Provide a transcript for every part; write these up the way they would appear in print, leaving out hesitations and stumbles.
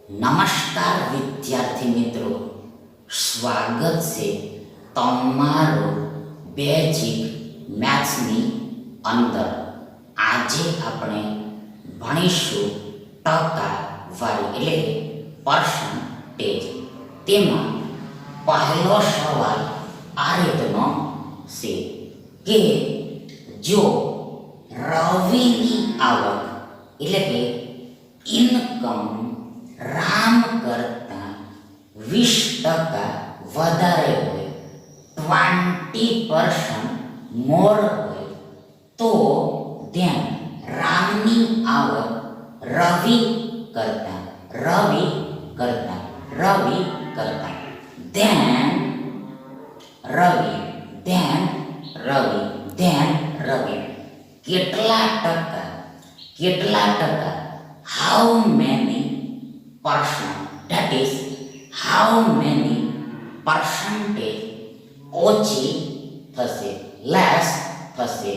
નમસ્કાર વિદ્યાર્થી મિત્રો, સ્વાગત છે તમારું બેઝિક મેથ્સની અંદર. આજે આપણે ભણીશું ટકાવારી એટલે પર્સન્ટેજ. તેમાં પહેલો સવાલ આ રીતનો છે કે જો રવિની આવક એટલે કે ઇન્કમ રામ કરતા 20% વધારે હોય, 20% મોર હોય, તો then રામની આવક રવિ કરતા then રવિ કેટલા ટકા how many percent, that is how many percentage ઓછી થશે, less થશે,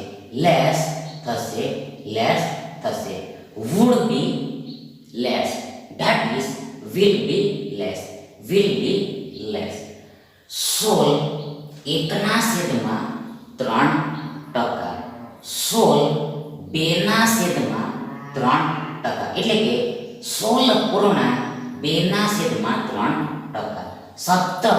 would be less, that is will be less. 16 એકના છેદમાં 3%, 16 બેના છેદમાં 3%, એટલે કે 16 પૂર્ણાંક 2ના છેદમાં 3%, 17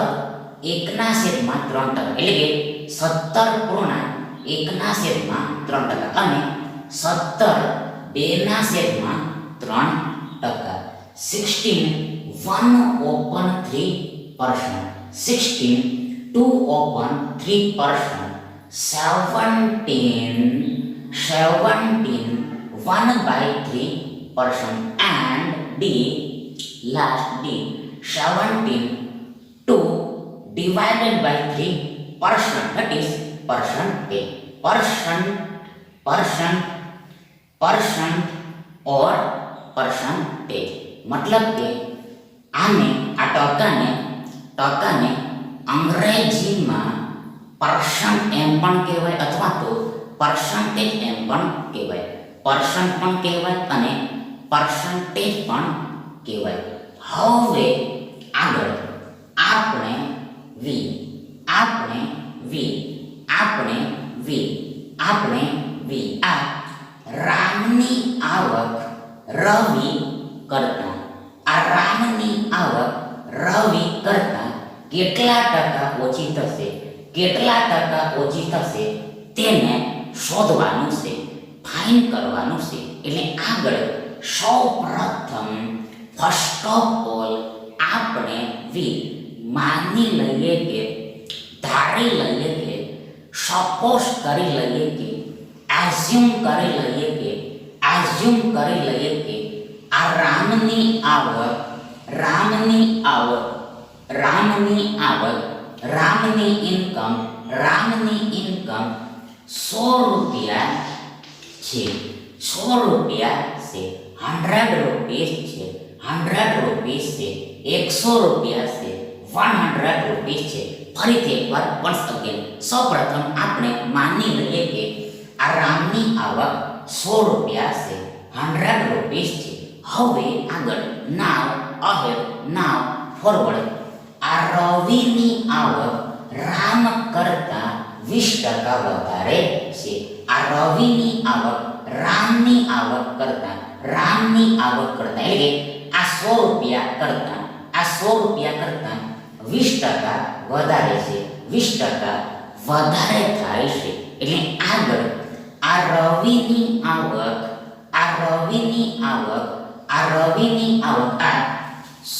1ના છેદમાં 3%, એટલે કે 17 પૂર્ણાંક 1ના છેદમાં 3%, અને 17 2ના છેદમાં 3%, 16 1/3%, 16 2/3%, 17 1/3%, and D, last D, 17 2 divided by 3%, that is percentage. percent or percentage मतलब કે આને આ ટકાને અંગ્રેજીમાં પર્સન્ટ એમ પણ કહેવાય અથવા તો પર્સન્ટેજ એમ પણ કહેવાય, પર્સન્ટ પણ કહેવાય અને પર્સન્ટેજ પણ કહેવાય. હવે આગળ આપણે આ રામની આવક રવિ કરતા કેટલા ટકા ઓછી થશે તેને શોધવાનું છે, ફાઇન્ડ કરવાનું છે. એટલે આગળ સૌપ્રથમ ફર્સ્ટ ઓફ ઓલ આપણે માની લઈએ કે, ધારી લઈએ કે, સપોઝ કરી લઈએ કે, એઝ્યુમ કરી લઈએ કે આ રામની ઇન્કમ 100 રૂપિયા છે, 100 રૂપિયા છે, 100 રૂપિયા છે, 100 રૂપિયા છે. ફરીથી એકવાર once again સૌપ્રથમ આપણે માની લઈએ કે આ રામની આવક 100 રૂપિયા છે, 100 રૂપિયા છે. હવે આગળ now forward આ રવિની આવક રામ કરતા 20% વધારે છે. આ રવિની આવક રામની આવક કરતા એટલે કે આ 100 રૂપિયા કરતા 20% વધારે છે, 20% વધારે થાય છે. એટલે આગળ આ રવિની આવક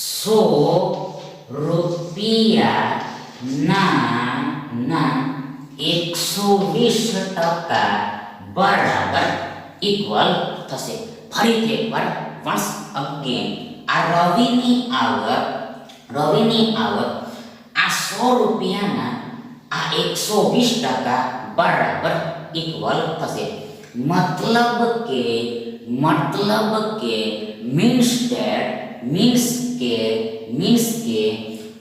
100 રૂપિયાના 120% બરાબર ઇક્વલ થશે. ફરીથી એકવાર once again આ રવિની આવક આ 100 રૂપિયાના આ 120% બરાબર ઇક્વલ થશે. મતલબ કે means કે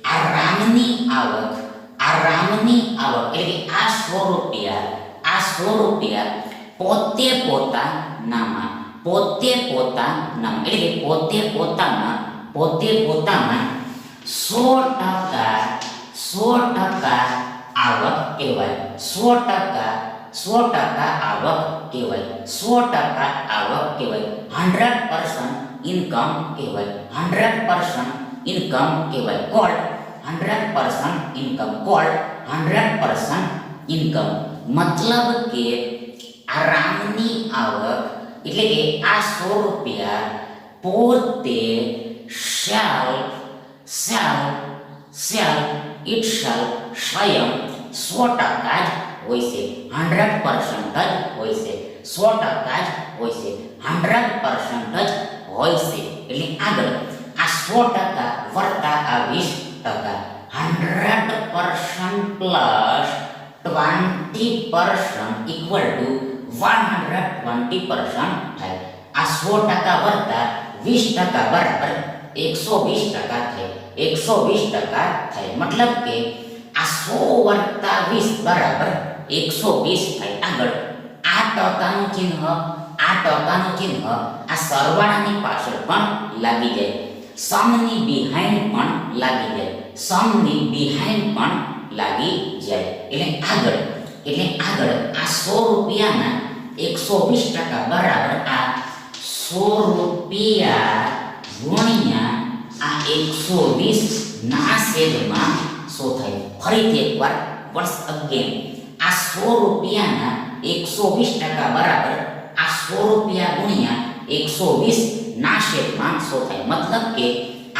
આ રામની આવક એટલે કે આ 100 રૂપિયા પોતે પોતાનામાં એટલે કે પોતે પોતાના પોતે પોતામાં 100% આવક કહેવાય. 100% આવક કહેવાય. 100% આવક કહેવાય. 100% ઇન્કમ કહેવાય. 100% ઇન્કમ કહેવાય. Cold 100% income. Cold 100% income. મતલબ કે આ રામની આવક એટલે કે આ 100 રૂપિયા પોતે સ્વયં 100% જ હોય છે. 100% જ હોય છે. 100% જ હોય છે. 100% જ હોય છે. એટલે આગળ આ 100% વત્તા આ 20%. 100% પ્લસ 20% ઇક્વલ ટુ 120% થાય. આ 100% વત્તા 20% બરાબર 120% થાય. 120% થાય. મતલબ કે આ 100 વત્તા 20 બરાબર 120 થાય. આગળ આ ટકાનું ચિહ્ન આ સરવાળાની પાછળ પણ લાગી જાય. સમની બિહાઇન્ડ પણ લાગી જાય. સમની બિહાઇન્ડ પણ લાગી જાય. એટલે આગળ આ 100 રૂપિયાના 120% બરાબર આ 100 રૂપિયા ગુણ્યા આ 120 ના છેદમાં 100 થાય. ફરીથી એકવાર once again આ 100 રૂપિયાના 120% બરાબર આ 100 રૂપિયા ગુણ્યા 120 ના છેદમાં 100 થાય. મતલબ કે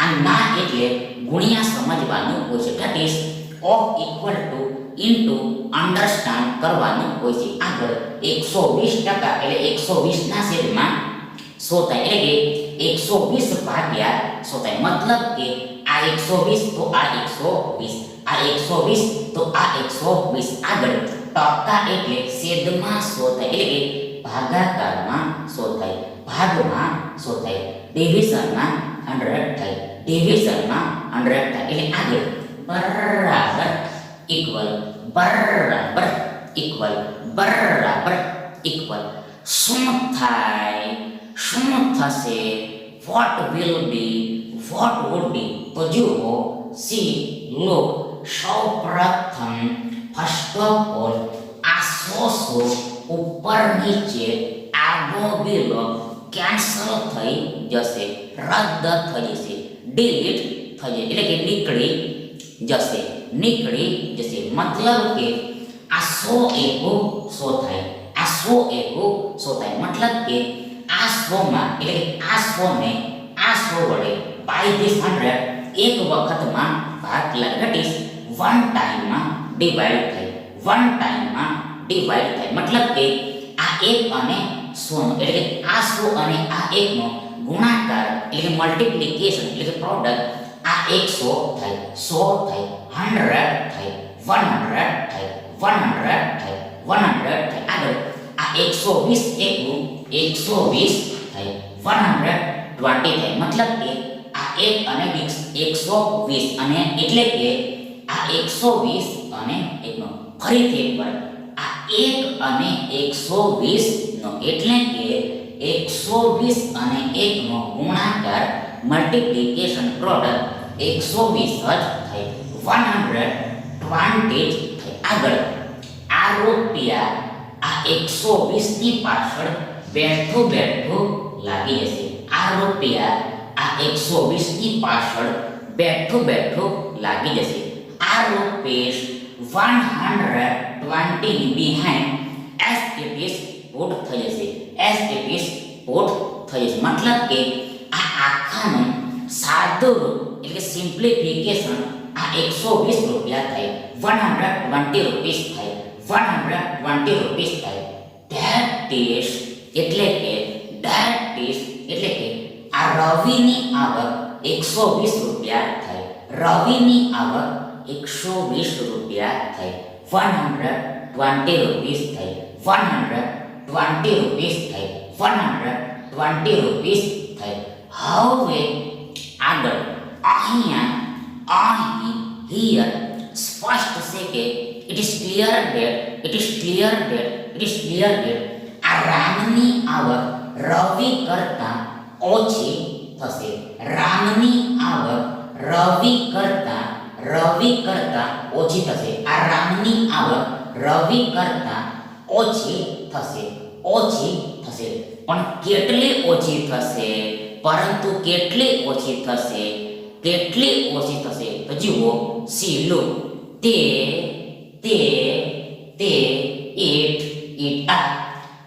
આ ના એટલે ગુણ્યા સમજવાનું હોય છે. That ease of equal to into understand કરવાનું હોય છે. આગળ 120% એટલે 120 ના છેદમાં 100 થાય. એટલે કે 120 ભાગ્યા 100 થાય. મતલબ કે આ 120 તો આ 120, આ 120 તો આ 120. આગળ ટકા એટલે છેદમાં 100 થાય. એટલે કે ભાગાકારમાં 100 થાય. ભાગમાં 100 થાય. ડિવિઝનમાં 100 થાય. ડિવિઝનમાં 100 થાય. એટલે આગળ બરાબર ઇક્વલ શું થાય? શું થશે? what would be? તો જુઓ, સી, લુક. સૌપ્રથમ ફર્સ્ટ ઓફ ઓલ આ 100 ઉપર નીચે આગો બીલો કેન્સલ થઈ જશે, રદ થઈ જશે, ડિલીટ થઈ જશે. એટલે કે નીકળી જશે. મતલબ કે આ 100 એકુ 100 થાય. આ 100 એકુ 100 થાય. મતલબ કે આ 100 માં એટલે કે આ 100 ને આ 100 વડે બાય ધીસ 100 એક વખતમાં ભાગ લાગે. ધેટ ઇઝ વન ટાઈમમાં ડિવાઈડ થાય. મતલબ કે આ 1 અને 100 એટલે કે આ 100 અને આ 1 નો ગુણાકાર એટલે કે મલ્ટીપ્લિકેશન એટલે કે પ્રોડક્ટ આ 100 થાય, 100 થાય, 100 થાય, 100 થાય, 100 થાય, 100 થાય. આગળ આ 120 એકુ 120 થાય, 120 થાય. મતલબ કે આ 1 અને 120 અને એટલે કે આ 120 અને 1 નો ફરીથી એકવાર આ 1 અને 120 નો એટલે કે 120 અને 1 નો ગુણાકાર મલ્ટીપ્લિકેશન પ્રોડક્ટ 120 જ થાય, 120 જ થાય. આગળ આ રૂપિયા આ 120 ની પાછળ બેઠું લાગી જશે. આ રૂપિયા આ 120 ની પાછળ બેઠું લાગી જશે. આ રૂપીસ 120 ની behind S it is put થઈ જશે. મતલબ કે આ આખાનું સાદું રૂપ એટલે સિમ્પ્લિફિકેશન આ 120 રૂપિયા થાય, 120 રૂપીસ થાય, 120 રૂપીસ થાય. ધેટ ઇઝ એટલે કે આ રવિની આવક 120 રૂપિયા થાય. રવિની આવક 120 રૂપિયા થાય, 120 રૂપીસ થાય, 120 રૂપીસ થાય, 120 રૂપીસ થાય. હવે આગળ અહીં હિયર સ્પષ્ટ છે કે ઇટ ઇઝ ક્લિયર ડેટ આ રામની આવક રવિ કરતા ઓછી થશે. રામની રવિ કરતા ઓછી થશે. આ રામની આવક રવિ કરતા ઓછી થશે. પણ કેટલી ઓછી થશે? પરંતુ કેટલી ઓછી થશે? તો જુઓ, સીલું તે આ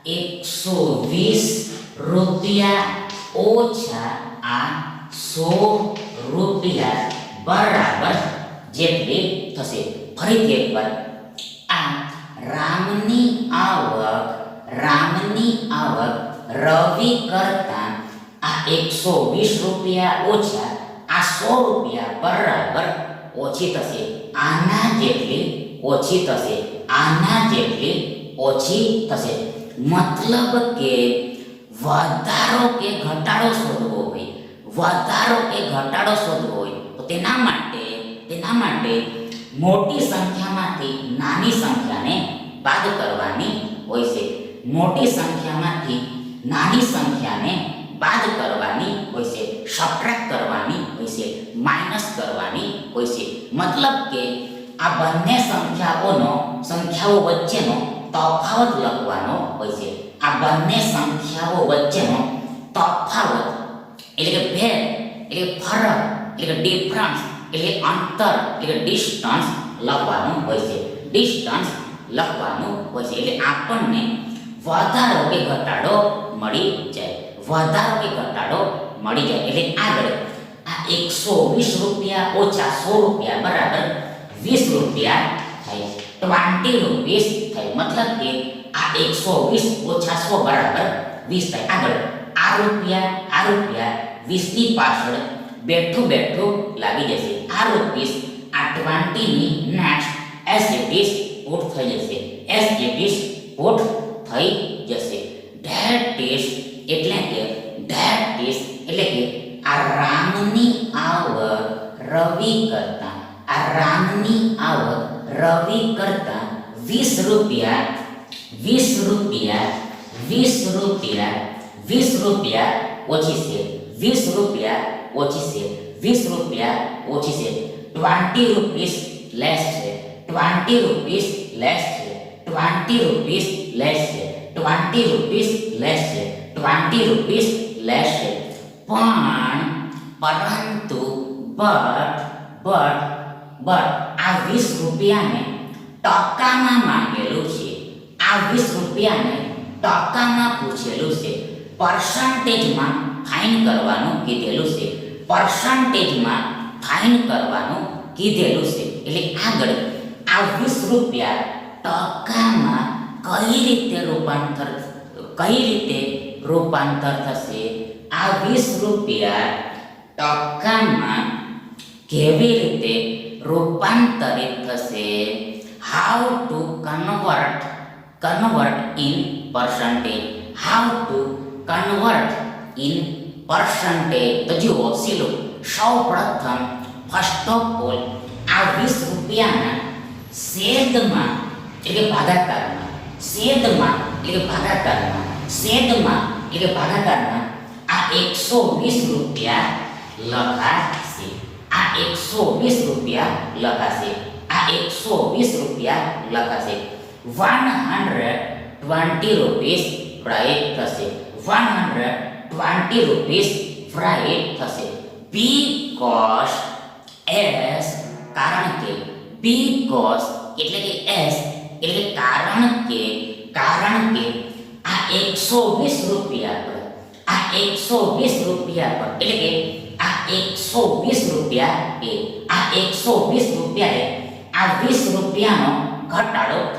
120 રૂપિયા ઓછા આ 100 રૂપિયા બરાબર જેટલી થશે. ફરીથી એકવાર, આ રામની આવક રવિ કરતા આ 120 રૂપિયા ઓછા આ 100 રૂપિયા બરાબર ઓછી થશે. આના જેટલી ઓછી થશે. મતલબ કે વધારો કે ઘટાડો શોધવો હોય તો તેના માટે મોટી સંખ્યામાંથી નાની સંખ્યાને બાદ કરવાની હોય છે. મોટી સંખ્યામાંથી નાની સંખ્યાને બાદ કરવાની હોય છે, સબટ્રેક્ટ કરવાની હોય છે, માઇનસ કરવાની હોય છે. મતલબ કે આ બંને સંખ્યાઓ વચ્ચેનો તફાવત લખવાનો હોય છે. આ બંને સંખ્યાઓ વચ્ચેનો તફાવત એટલે કે ભેદ, એટલે ફરક, એટલે ડિફરન્સ, એટલે અંતર, એટલે ડિસ્ટન્સ લખવાનું હોય છે. એટલે આપણને વધારો કે ઘટાડો મળી જાય. એટલે આગળ આ 120 રૂપિયા ઓછા 100 રૂપિયા બરાબર 20 રૂપિયા થાય. 20 રૂપીસ થાય. મતલબ કે આ 120 ઓછા 100 બરાબર 20 થાય. આગળ આ રૂપિયા 20 ની પાછળ બેઠું લાગી જશે. આ રૂપીસ આ 20 ની next S it is put થઈ જશે. ધેટ ઇઝ એટલે કે આ રામની આવક રવિ કરતા 20 રૂપિયા ઓછી છે. 20 રૂપીસ લેસ છે. 20 રૂપીસ લેસ છે. પરંતુ આ 20 રૂપિયાને ટકામાં માંગેલું છે. આ 20 રૂપિયાને ટકામાં પૂછેલું છે. પર્સન્ટેજમાં ફાઇન કરવાનું કીધેલું છે. એટલે આગળ આ 20 રૂપિયા ટકામાં કઈ રીતે રૂપાંતર થશે? આ 20 રૂપિયા ટકામાં કેવી રીતે રૂપાંતરિત થશે? How to convert in percentage. તો જુઓ, સૌ પ્રથમ ફર્સ્ટ ઓફ ઓલ આ 20 રૂપિયાના છેદમાં એટલે ભાગાકારમાં આ 120 રૂપિયા લખાશે. 120 રૂપિયા લખાશે. 120 રૂપીસ રાઈટ થશે. 120 રૂપીસ રાઈટ થશે. બીકોઝ એસ કારણ કે કારણ કે આ 120 રૂપિયા પર એટલે કે આ 120 રૂપિયા આ 20 રૂપિયાનો ઘટાડો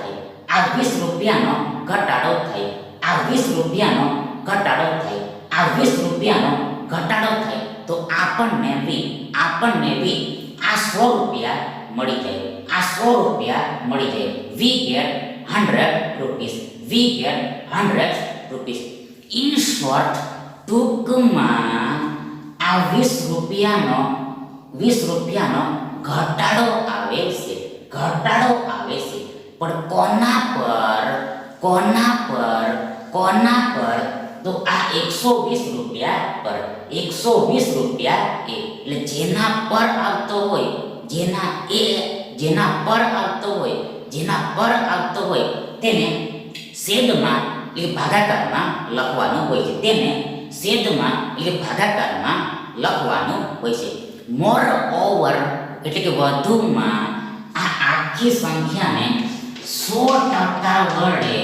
થાય. તો આપણને બી આ 100 રૂપિયા મળી જાય. We get 100 rupees. In short, ટૂંકમાં આ 20 રૂપિયાનો ઘટાડો આવે છે. પણ કોના પર? તો આ 120 રૂપિયા પર 120 રૂપિયા એટલે જેના પર આવતો હોય જેના પર આવતો હોય તેને છેદમાં એટલે ભાગાકારમાં લખવાનું હોય છે લખવાનું હોય છે મોર ઓવર એટલે કે વધુમાં આ આખી સંખ્યાને 100% વડે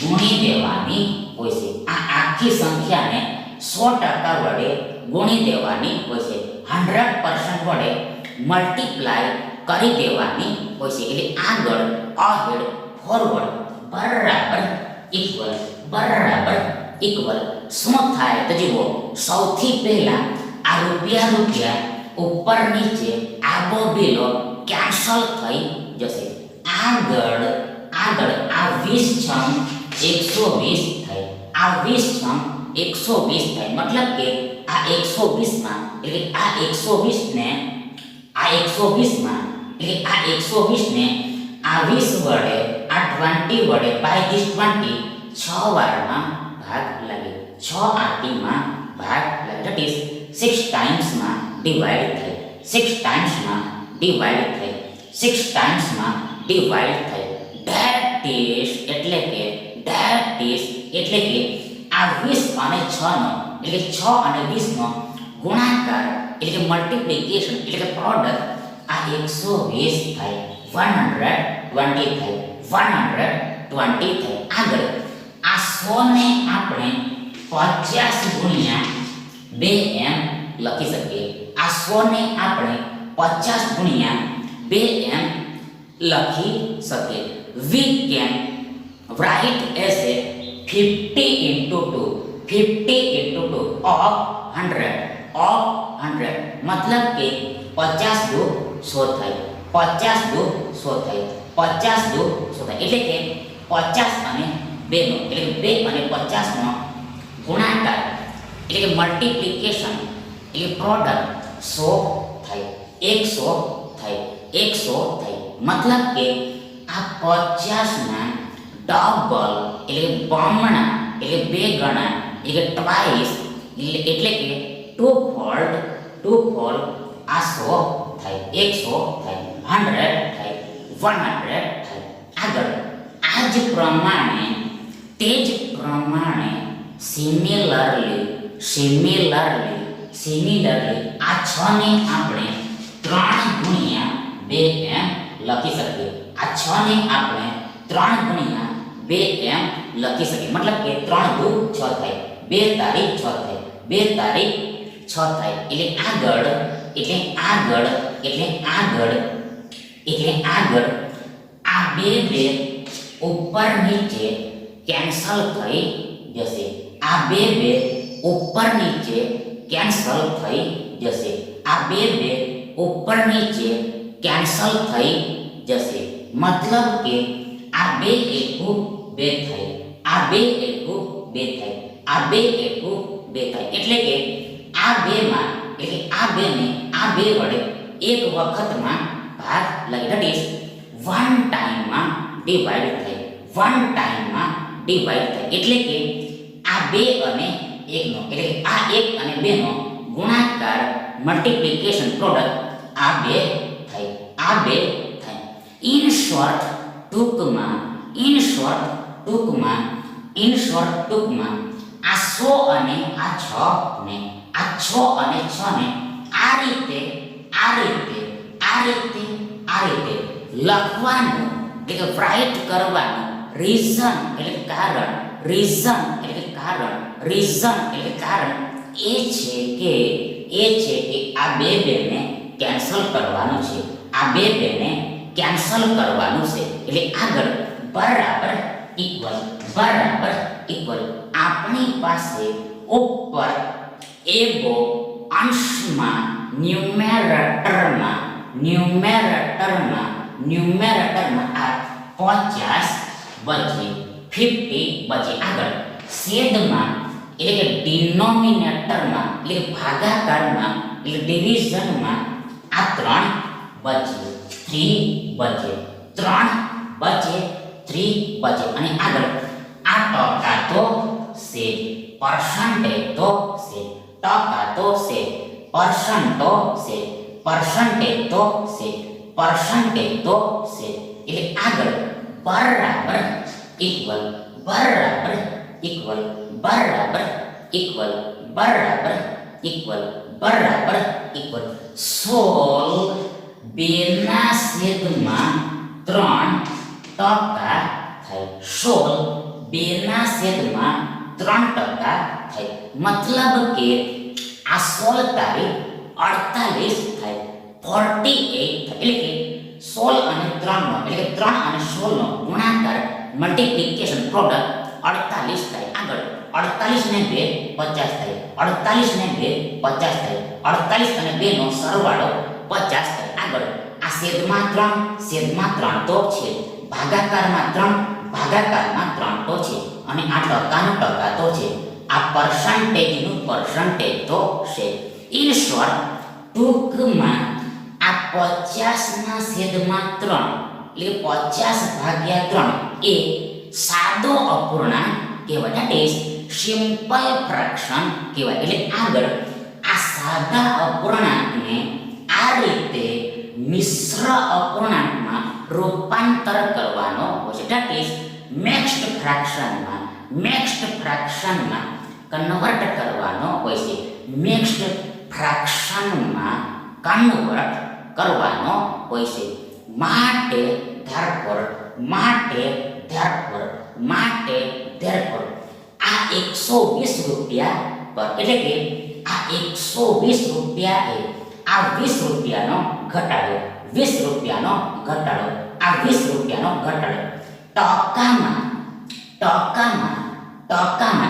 ગુણી દેવાની હોય છે આ આખી સંખ્યાને 100% વડે ગુણી દેવાની હોય છે 100% વડે મલ્ટીપ્લાય કરી દેવાની હોય છે એટલે આગળ અહેડ ફોરવર્ડ બરાબર ઇક્વલ શું થાય તો જુઓ સૌથી પહેલા આ રૂપિયા ઉપર નીચે આબો બીલો કેન્સલ થઈ જશે આગળ આ 20 છમ 120 થાય આ 20 છમ 120 થાય મતલબ કે આ 120 માં એટલે આ 120 ને આ 120 ને આ 20 વડે આ 20 વડે બાય ધીસ 20 6 વારમાં ભાગ લાગે 6 આટીમાં ભાગ લાગે ધેટ ઇઝ 6 ટાઈમ્સ માં ડિવાઇડ થાય 6 ટાઈમ્સ માં ડિવાઇડ થાય 6 ટાઈમ્સ માં ડિવાઇડ થાય ધેટ ઇઝ એટલે કે આ 20 અને 6 નો એટલે 6 અને 20 નો ગુણાકાર એટલે કે મલ્ટીપ્લિકેશન એટલે કે પ્રોડક્ટ આ 120 થાય 120 થાય 120 થાય આગળ આ 100 ને આપણે 50 ગુણ્યા 2m લખી શકીએ આ 100 ને આપણે 50 ગુણ્યા 2m લખી શકીએ we can write as a 50 into 2 of 100 मतलब કે 50 દો 100 થાય 50 દો 100 થાય 50 દો 100 થાય એટલે કે 50 અને 2 નો એટલે કે 2 અને 50 નો ગુણાકાર એટલે કે મલ્ટીપ્લિકેશન એટલે પ્રોડક્ટ 100 થાય 100 થાય મતલબ કે આ 50 ના ડબલ એટલે બમણા એટલે બે ગણા એટલે ટ્વાઇસ એટલે કે ટુ ફોલ્ડ આ 100 થાય 100 થાય 100 થાય 100 થાય આગળ આ જ પ્રમાણે તે જ પ્રમાણે સિમિલરલી આ 6 ને આપણે 3 ગુણ્યા 2m લખી શકીએ આ 6 ને આપણે 3 ગુણ્યા 2m લખી શકીએ મતલબ કે 3 દુ 6 થાય 2 તારીખ 6 થાય 2 તારીખ 6 થાય એટલે આગળ આ બે ઉપર નીચે કેન્સલ થઈ જશે આ બે ઉપર નીચે કેન્સલ થઈ જશે આ બે ઉપર નીચે કેન્સલ થઈ જશે મતલબ કે આ 2 એકુ 2 થાય આ 2 એકુ 2 થાય આ 2 એકુ 2 થાય એટલે કે આ 2 માં એટલે આ 2 ને આ 2 વડે એક વખતમાં ભાગ લાગે ધેટ ઇઝ વન ટાઈમમાં ડિવાઇડ થાય એટલે કે આ 2 અને 1 નો એટલે કે આ 1 અને 2 નો ગુણાકાર મલ્ટીપ્લિકેશન પ્રોડક્ટ આ 2 થાય ઇન શોર્ટ ટૂંકમાં આ 100 અને આ 6 ને આ 6 અને 6 ને આ રીતે લખવાનું એટલે કે રાઇટ કરવાનું રીઝન એટલે કારણ એ છે કે આ બે ને કેન્સલ કરવાનું છે એટલે આગળ બરાબર ઇક્વલ આપણી પાસે ઉપર એવો અંશમાં ન્યુમેરેટરમાં આ 50 બચે 50 બચે આગળ છેદમાં એટલે કે ડિનોમિનેટરમાં એટલે કે ભાગાકારમાં એટલે ડિવિઝનમાં આ 3 બચે 3 બચે અને આગળ આ ટકા તો છે પરસન્ટેજ તો છે, ટકા તો છે, પર્સન્ટ તો છે, પરસન્ટેજ તો છે, પરસન્ટેજ તો છે. એટલે આગળ બરાબર ઇક્વલ બરાબર ઇક્વલ બરાબર ઇક્વલ બરાબર ઇક્વલ બરાબર ઇક્વલ 16 2 છેદમાં 3 ટકા થાય. 16 2 છેદમાં 3 ટકા થાય. મતલબ કે આ 16 તારીખ 48 થાય, 48 થાય. એટલે કે 16 અને 3 નો એટલે કે 3 અને 16 નો ગુણાકાર મલ્ટીપ્લિકેશન પ્રોડક્ટ 48 થાય. આગળ 48 ને 2 50 થાય, 48 ને 2 50 થાય, 48 અને 2 નો સરવાળો 50 થાય. આગળ આ છેદમાં 3 તો છે, ભાગાકારમાં 3 ભાગાકારમાં 3 તો છે, અને આ ટકાનો ટકા તો છે. આ પર્સન્ટેજનું પર્સન્ટેજ તો છે. ઇન શોર્ટ ટૂંકમાં આ 50 ના છેદમાં 3 એટલે 50 ભાગ્યા 3 એ સાદો અપૂર્ણાંક કહેવાય. ધેટ ઇઝ સિમ્પલ ફ્રેક્શન કહેવાય. એટલે આગળ આ સાદા અપૂર્ણાંકને આ રીતે મિશ્ર અપૂર્ણાંકમાં રૂપાંતર કરવાનો હોય છે. ધેટ ઇઝ મિક્સ્ડ ફ્રેક્શનમાં કન્વર્ટ કરવાનો હોય છે. મિક્સ્ડ ફ્રેક્શનમાં કન્વર્ટ કરવાનો હોય છે. માટે ધેરફોર આ 120 રૂપિયા પર એટલે કે આ 120 રૂપિયા એ આ 20 રૂપિયાનો ઘટાડો, 20 રૂપિયાનો ઘટાડો, આ 20 રૂપિયાનો ઘટાડો ટકામાં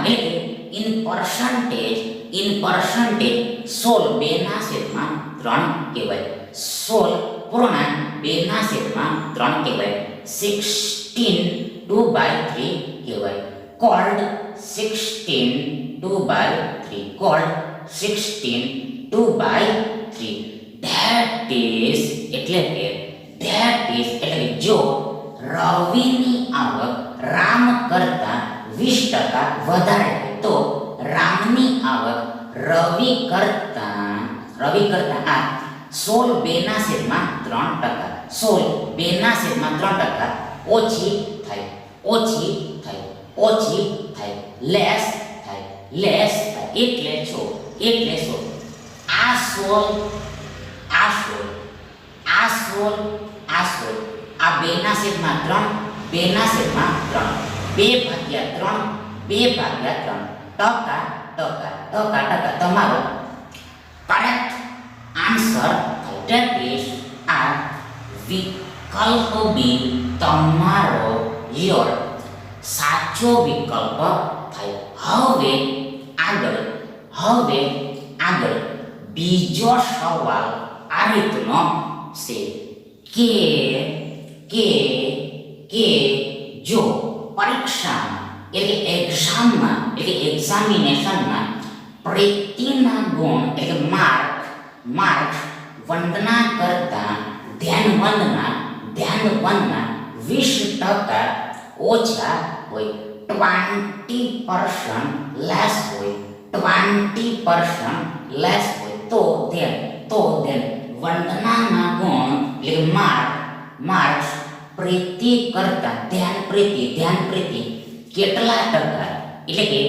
એટલે કે ઇન પર્સન્ટેજ 16 2 છેદમાં 3 કહેવાય. 16 પૂર્ણાંક 2 છેદમાં 3 કહેવાય. 16 2/3 કહેવાય. કોલ્ડ 16 2/3 કોલ્ડ 16 2/3 ધેટ ઇઝ એટલે કે જો રવિની આવક રામ કરતા 20% વધારે હોય તો રામની આવક રવિ કરતા આ 16 2 છેદમાં 3%, 16 2 છેદમાં 3% ઓછી થાય, લેસ થાય. એટલે શું આ 16 આ 2 છેદમાં 3 2 ભાગ્યા 3 ટકા તમારો કરેક્ટ આન્સર થાય. ધેટ ઇઝ આ વિકલ્પ બી તમારો યોર સાચો વિકલ્પ થાય. હવે આગળ બીજો સવાલ આ રીતનો છે કે જો પરીક્ષામાં એટલે એક્ઝામિનેશનમાં પ્રીતિના ગુણ એટલે માર્ક્સ વંદના કરતા ધ્યાનવંતના 20% ઓછા હોય, 20% લેસ હોય, 20% લેસ હોય તો then વંદનાના ગુણ એટલે માર્ક્સ પ્રીતિ કરતા ધ્યાન પ્રીતિ કેટલા ટકા એટલે કે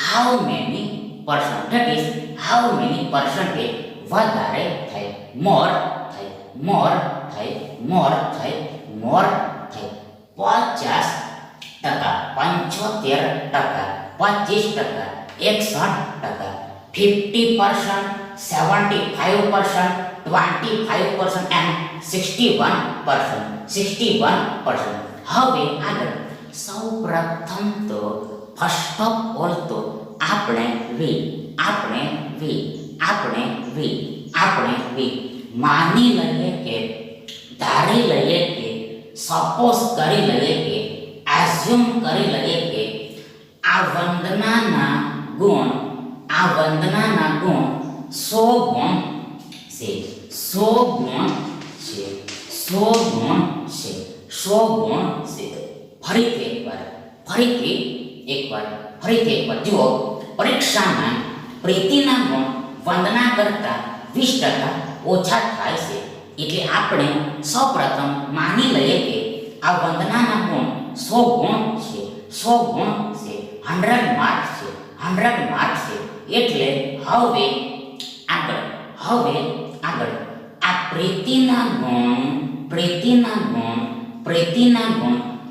how many percent, that is how many percentage વધારે થાય, મોર થાય. 50%, 60%, 65%, 75%, 25% and 61%. હવે આગળ સૌપ્રથમ તો ફર્સ્ટ ઓફ ઓલ તો આપણે માની લઈએ કે ધારી લઈએ કે સપોઝ કરી લઈએ કે એઝ્યુમ કરી લઈએ કે આ વંદનાના ગુણ 100 ગુણ છે. 100 ગુણ છે. ફરીથી એકવાર જુઓ. પરીક્ષામાં પ્રીતિના ગુણ વંદના કરતાં 20% ઓછા થાય છે. એટલે આપણે સૌપ્રથમ માની લઈએ કે આ વંદનાના ગુણ 100 ગુણ છે. 100 ગુણ છે, 100 માર્ક છે, 100 માર્ક છે. એટલે હવે આગળ આ પ્રીતિના ગુણ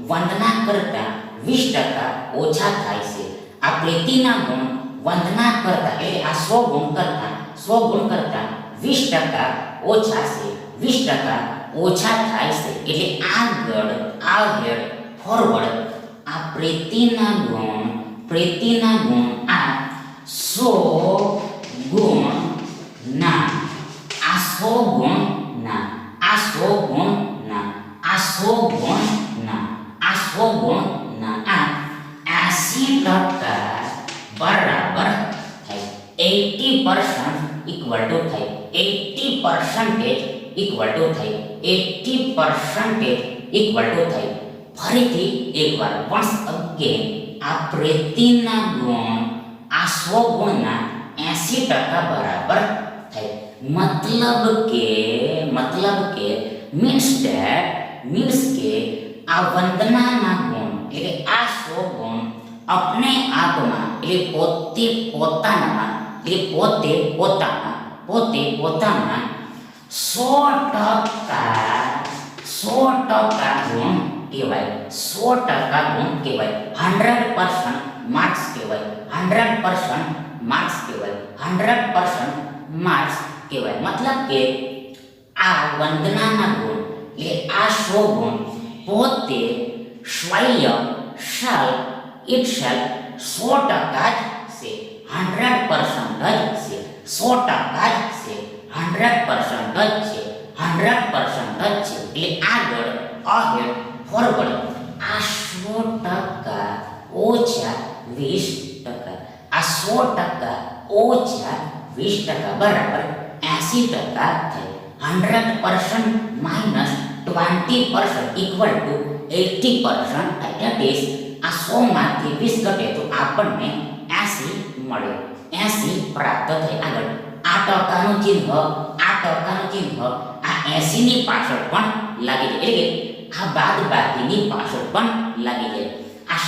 વંદના કરતાં 20% ઓછા થાય છે. આ પ્રીતિના ગુણ વંદના કરતાં એટલે આ 100 ગુણ કરતાં 20% ઓછા છે. 20% ઓછા થાય છે. એટલે આગળ ફોરવર્ડ આ પ્રીતિના ગુણ આ 100 ગુણના 80% બરાબર થાય. 80% ઇક્વલ ટુ થાય. 80% ઇક્વલ ટુ થાય. 80% ઇક્વલ ટુ થાય. ફરીથી એકવાર once again આ પ્રીતિના ગુણ આ 100 ગુણના 80% બરાબર થાય. મતલબ કે means કે આ વંદનાના ગુણ એટલે આ 100 ગુણ अपने आपમાં એટલે પોતાના 100% ગુણ કહેવાય. 100% ગુણ કહેવાય. 100% માર્ક્સ કહેવાય. 100% માર્ક્સ કહેવાય. 100% માર્ક્સ કહેવાય. મતલબ કે આ વંદનાના ગુણ એટલે આ 100 ગુણ પોતે સ્વયં itself 100% જ છે. 100% જ છે. 100% જ છે. 100% જ છે. 100% જ છે. એટલે આગળ ahead forward આ 100% ઓછા 20%. આ 100% ઓછા 20% બરાબર 80% થાય. 100% minus 20% equal to 80%. that is આ 100 માંથી 20 ઘટે તો આપણને 80 મળે. 80 પ્રાપ્ત થાય. આગળ આ ટકાનું ચિહ્ન આ 80 ની પાછળ પણ લાગી જાય. એટલે કે આ બાદબાકીની પાછળ પણ લાગી જાય. આ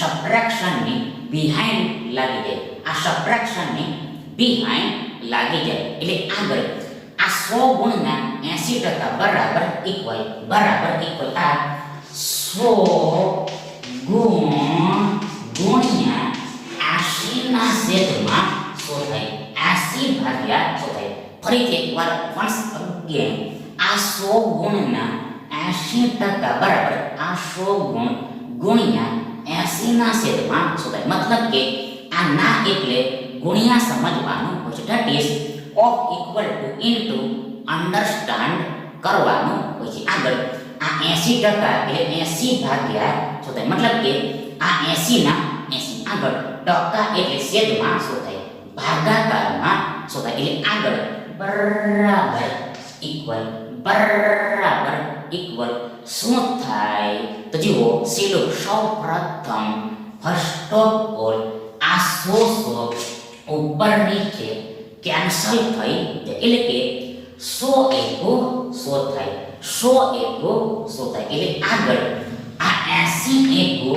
સબટ્રેક્શનની બિહાઇન્ડ લાગી જાય. આ સબટ્રેક્શનની બિહાઇન્ડ લાગી જાય. એટલે આગળ આ 100 ગુણના 80% બરાબર ઇક્વલ આ 100 ગુણ્યા 80 ના છેદમાં 100 થાય. 80 ભાગ્યા 100 થાય. ફરીથી એકવાર once again આ 100 ગુણના 80% બરાબર આ 100 ગુણ ગુણ્યા 80 ના છેદમાં 100 થાય. મતલબ કે આ ના એટલે ગુણ્યા સમજવાનું હોય છે. that is of equal to into understand કરવાનું હોય છે. આગળ આ 80% એટલે 80 ભાગ્યા 100 થાય. મતલબ કે આ 80 ના 80 આગળ ટકા એટલે છેદમાં 100 થાય. ભાગાકારમાં 100 થાય. એટલે આગળ બરાબર ઇક્વલ શું થાય તો જુઓ સીધો સૌપ્રથમ ફર્સ્ટ ઓફ ઓલ આ 100 ઉપર નીચે કેન્સલ થઈ જાય. એટલે કે 100 એકુ 100 થાય. 100 એકુ 100 થાય. એટલે આગળ આ 80 એકુ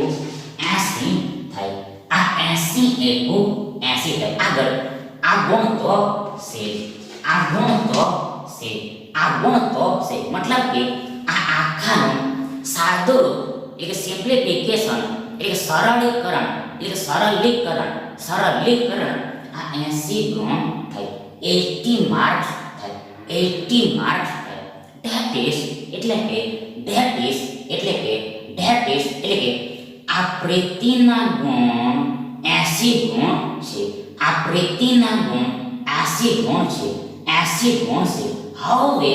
80 થાય. આ 80 એકુ 80 થાય. આગળ આ ગુણ તો છે. મતલબ કે આ આખાનું સાદું રૂપ એટલે સિમ્પ્લિફિકેશન એટલે સરળીકરણ આ 80 ગુણ થાય. 80 માર્ક્સ થાય. 80 માર્ક્સ થાય. that is એટલે કે આ પ્રીતિના ગુણ 80 ગુણ છે. આ પ્રીતિના ગુણ 80 ગુણ છે. 80 ગુણ છે. હવે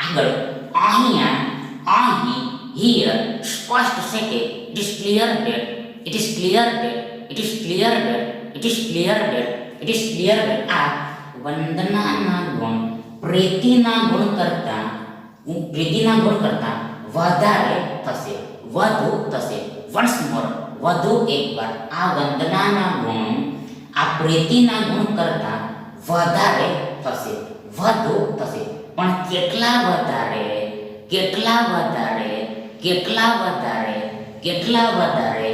આગળ અહીં here સ્પષ્ટ છે કે it is clear that આ વંદનાના ગુણ પ્રીતિના ગુણ કરતાં વધારે થશે. વધુ થશે. once વધુ એકવાર આ વંદનાના ગુણ આ પ્રીતિના ગુણ કરતા વધારે થશે, વધુ થશે. પણ કેટલા વધારે, કેટલા વધારે, કેટલા વધારે, કેટલા વધારે?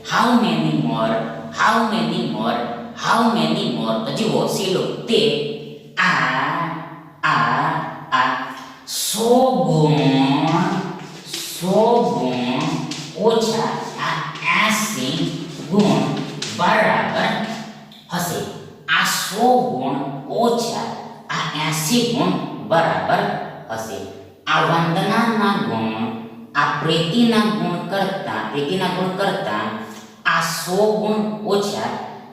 How many more, how many more, how many મોર? તો જુઓ સીલો તે આ 100 ગુણ, 100 ગુણ ઓછા આ 80 ગુણ બરાબર હશે. આ 100 ગુણ ઓછા આ 80 ગુણ બરાબર હશે. આ વંદનાના ગુણ આ પ્રીતિના ગુણ કરતા આ 100 ગુણ ઓછા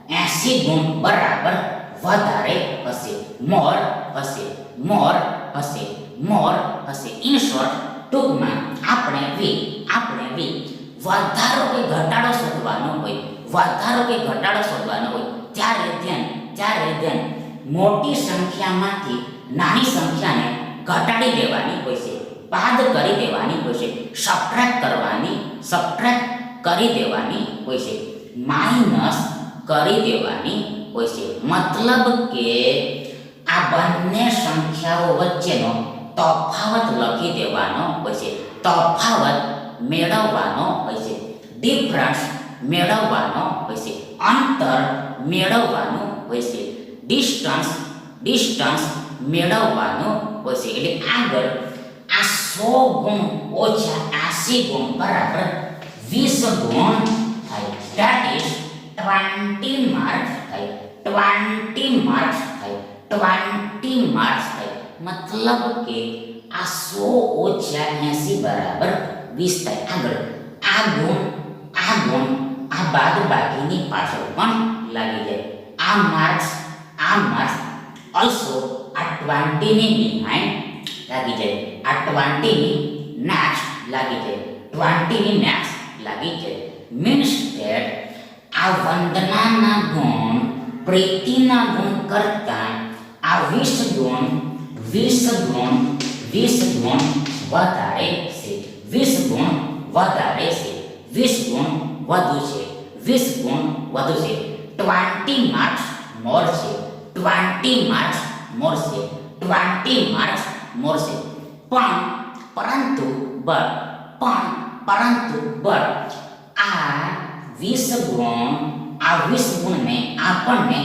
80 ગુણ બરાબર વધારે હશે. મોર હશે, મોર હશે, મોર હશે. ઇન શોર્ટ, ટૂંકમાં આપણે વધારો કે ઘટાડો શોધવાનો હોય, વધારો કે ઘટાડો શોધવાનો હોય ત્યારે ધ્યાન મોટી સંખ્યામાંથી નાની સંખ્યાને ઘટાડી દેવાની હોય છે, બાદ કરી દેવાની હોય છે, સબટ્રેક્ટ કરી દેવાની હોય છે, માઇનસ કરી દેવાની હોય છે. મતલબ કે આ બંને સંખ્યાઓ વચ્ચેનો તફાવત લખી દેવાનો હોય છે, તફાવત મેળવવાનો હોય છે, ડિફરન્સ મેળવવાનો હોય છે, અંતર મેળવવાનું હોય છે, ડિસ્ટન્સ મેળવવાનું હોય છે. એટલે આગળ આ 100 ગુણ ઓછા 80 ગુણ બરાબર 20 ગુણ થાય. ધેટ ઇઝ 20 માર્ક્સ થાય, 20 માર્ક્સ થાય, 20 માર્ક્સ થાય. મતલબ કે આ 100 ઓછા 80 બરાબર 20 થાય. આગળ આ ગુણ આ બાદબાકીની પાછળ પણ લાગી જાય. આ માર્ક્સ ઓલસો આ 20 ની બિહાઇન્ડ લાગી જાય. આ 20 ની નેક્સ્ટ લાગી જાય, 20 ની નેક્સ્ટ લાગી જાય. મીન્સ ધેટ આ વંદનાના ગુણ પ્રીતિના ગુણ કરતા આ 20 ગુણ વધારે છે, 20 ગુણ વધારે છે, 20 ગુણ વધુ છે, 20 ગુણ વધુ છે. 20 માર્ક્સ મોર છે, 20 માર્ક્સ મોર છે, 20 માર્ક્સ મોર છે. પરંતુ આ 20 ગુણને આપણને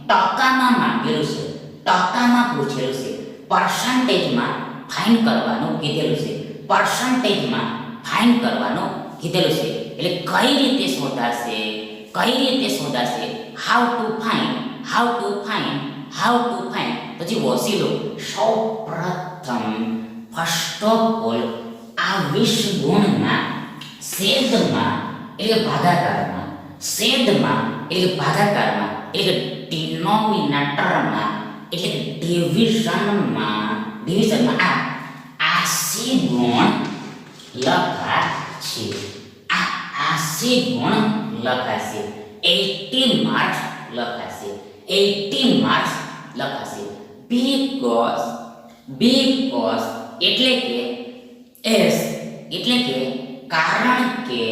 ટકામાં માંગેલું છે, ટકામાં પૂછેલું છે, પર્સન્ટેજમાં ફાઇન કરવાનું કીધેલું છે, પર્સન્ટેજમાં ફાઇન કરવાનું કીધેલું છે. એટલે કઈ રીતે શોધાશે, હાઉ ટુ ફાઇન? પછી વોસીલો સૌપ્રથમ ફર્સ્ટ ઓફ ઓલ આ 20 ગુણના છેદમાં એટલે ભાગાકારમાં, એટલે ડિનોમિનેટરમાં એટલે ડિવિઝનમાં આ 80 ગુણ લખાશે. આ 80 ગુણ લખાશે. 80 માર્ક્સ લખાશે, 80 માર્ક્સ લખાશે. બીકોઝ એટલે કે કારણ કે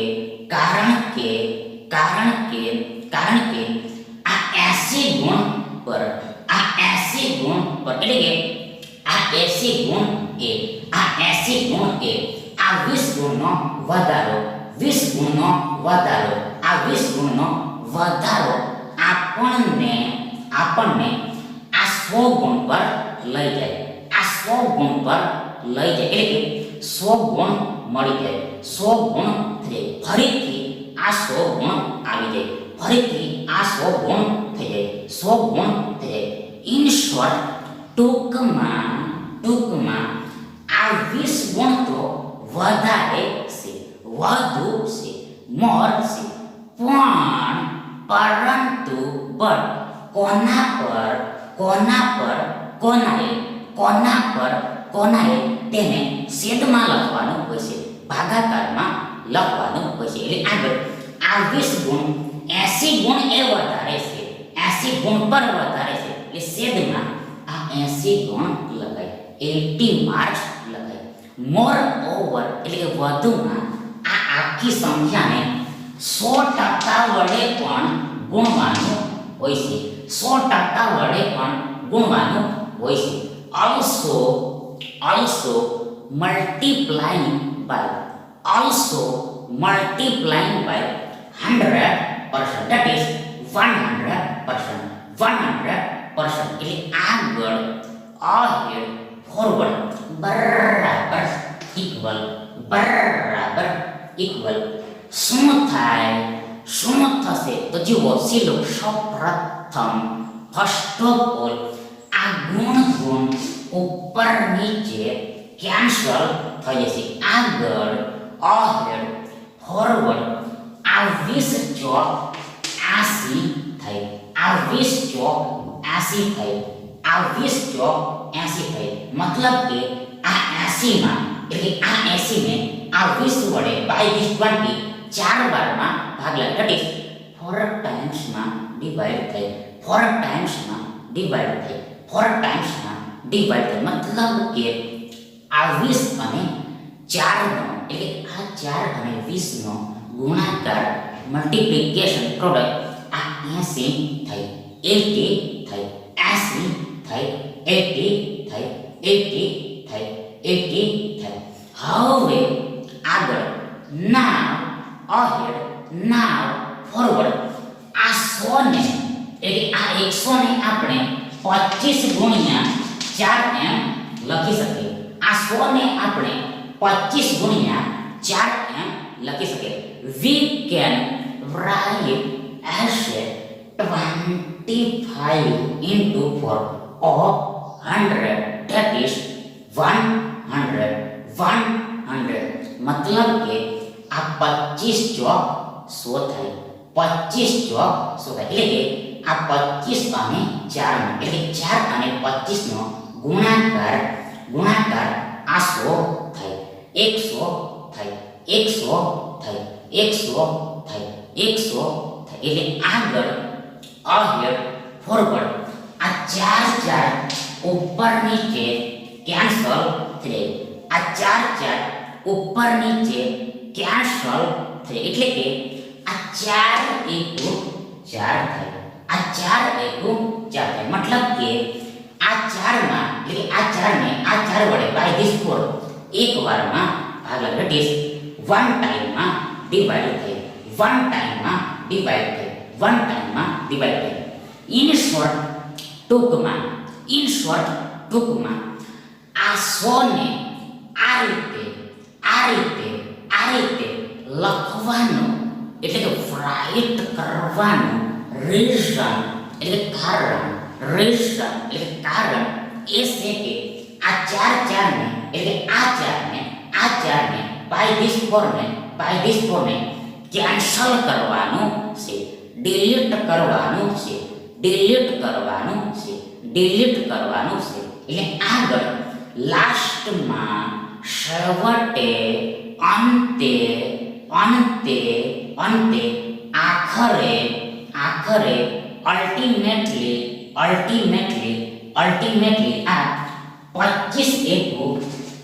આ 80 ગુણ પર એટલે કે આ 80 ગુણ એ આ 20 ગુણનો વધારો, આ 20 ગુણનો વધારો આપણને આ 100 ગુણ પર લઈ જાય, આ 100 ગુણ પર લઈ જાય. એટલે કે 100 ગુણ મળી જાય, 100 ગુણ થઈ જાય. ફરીથી આ 100 ગુણ આવી જાય, ફરીથી આ 100 ગુણ થઈ જાય, 100 ગુણ થઈ જાય. ઇન શોર્ટ, ટૂંકમાં આ 20 ગુણ તો વધારે છે, વધુ છે, મોર છે. પરંતુ કોનાએ તેને છેદમાં લખવાનું હોય છે, ભાગાકારમાં લખવાનું હોય છે. એટલે આગળ આ 20 ગુણ 80 ગુણ એ વધારે છે, 80 ગુણ પર વધારે છે. એટલે છેદમાં આ 80 ગુણ લખાય, 80 માર્ક્સ લખાય. મોર ઓવર એટલે કે વધુમાં આ આખી સંખ્યાને 100% વડે પણ ગુણવાનું હોય છે. 100% વડે પણ ગુણવાનું હોય છે. also multiplying by 100%, that is 100%. 100% એટલે આગળ, ahead, forward, બરાબર equal. શું થશે તો જુઓ, સિલો સૌપ્રથમ ફર્સ્ટ ઓફ ઓલ આ ગુણ ઉપર નીચે કેન્સલ થઈ જશે. આગળ, ahead, forward, આ 20 ચોક 80 થઈ, આ 20 ચોક 80 થઈ, આ 20 ચોક 80 થઈ. મતલબ કે આ 80 માં એટલે આ 80 ને આ 20 વડે બાય this 20 ચાર વારમાં ભાગલા, that is 4 times માં ડિવાઈડ થઈ, 4 times માં ડિવાઈડ થઈ, 4 times માં ડિવાઈડ થઈ. મતલબ કે આ 20 અને 4 નો એટલે આ 4 અને 20 નો ગુણાકાર, મલ્ટીપ્લિકેશન પ્રોડક્ટ આ 80 થઈ, 80 થઈ, 80 થઈ, 80 થઈ, 80 થઈ, 80 થઈ. હવે આગળ, now ahead, now forward, આ 100 ને એટલે આ 100 ને આપણે 25 ગુણ્યા 4 એમ લખી શકીએ. આ 100 ને આપણે 25 ગુણ્યા 4 એમ લખી શકીએ. We can write as 25 into 4 or 100, that is 100. મતલબ કે આ 25 ચોક 100 થાય, 25 ચોક 100 થાય. એટલે કે આ 25 અને 4 નો એટલે 4 અને 25 નો ગુણાકાર આ 100 થાય, 100 થાય, 100 થાય, 100 થાય, 100 થાય. એટલે આગળ, ahead, forward, આ 4 ઉપર નીચે કેન્સલ થઈ, આ 4 ઉપર નીચે કેન્સલ થઈ. એટલે કે આ 4 એકુ 4 થાય, આ 4 એકુ 4 થાય. મતલબ કે આ 4 માં એટલે આ 4 ને આ 4 વડે બાય this 4 એક વારમાં ભાગલા, that is 1 ટાઈમ માં ડિવાઈડ થઈ, 1 ટાઈમ માં ડિવાઈડ થઈ, 1 ટાઈમ માં ડિવાઈડ થઈ. ઇન શોર્ટ ટૂંકમાં આ 100 ને આ રીતે લખવાનું એટલે કે રાઈટ કરવાનું. રીઝન એટલે કારણ એ છે કે આ 4 ને એટલે આ 4 ને બાય this 4 ને કેન્સલ કરવાનું છે, ડિલીટ કરવાનું છે. એટલે આગળ, લાસ્ટમાં, છેવટે, અંતે, આખરે, અલ્ટિમેટલી આ 25 એકુ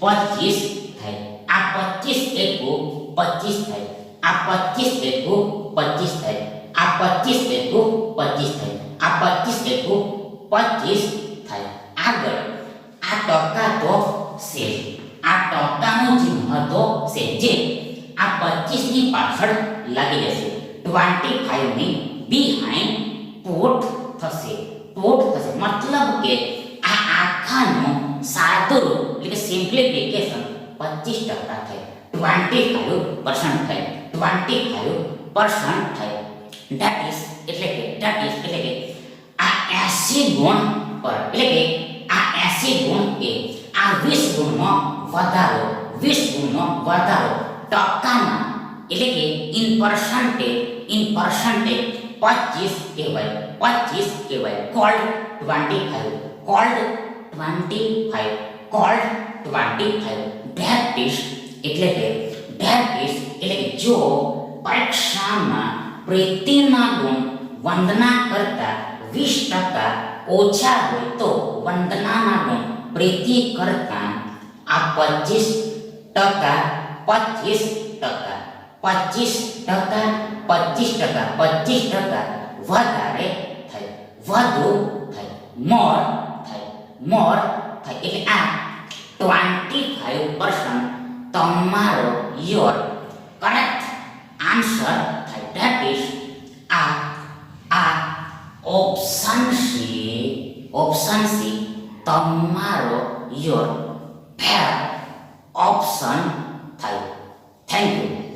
25 થાય, આ 25 એકુ 25 થાય, આ 25 એકુ 25 થાય, આ 25 એકુ 25 થાય, આ 25 એકુ 25 થાય. આગળ, આ ટકા તો છે, આ ટકાનું ચિહ્ન તો છે જે આ 25 ની પાછળ લાગી જશે. 25 ની બિહાઇન્ડ પુટ થશે. મતલબ કે આ આખાનું સાદું રૂપ એટલે કે સિમ્પ્લિફિકેશન 25% થાય, 25% થાય, 25% થાય. that is એટલે કે આ 80 ગુણ પર એટલે કે આ 80 ગુણ એ આ 20 ગુણનો વધારો, ટકામાં એટલે કે ઇન પર્સન્ટેજ 25 કહેવાય. કોલ્ડ 25 ધેટ ઇઝ એટલે કે જો પરીક્ષામાં પ્રીતિના ગુણ વંદના કરતા 20% ઓછા હોય તો વંદનાના ગુણ પ્રીતિ કરતા આ 25% 25%, 25%, 25% વધારે થાય, વધુ થાય, મોર થાય, મોર થાય. એટલે આ 25% તમારો યોર કરેક્ટ આન્સર થાય. ધેટ ઇઝ આ ઓપ્શન સી તમારો યોર ફેર ઓપ્શન થાય. Thank you.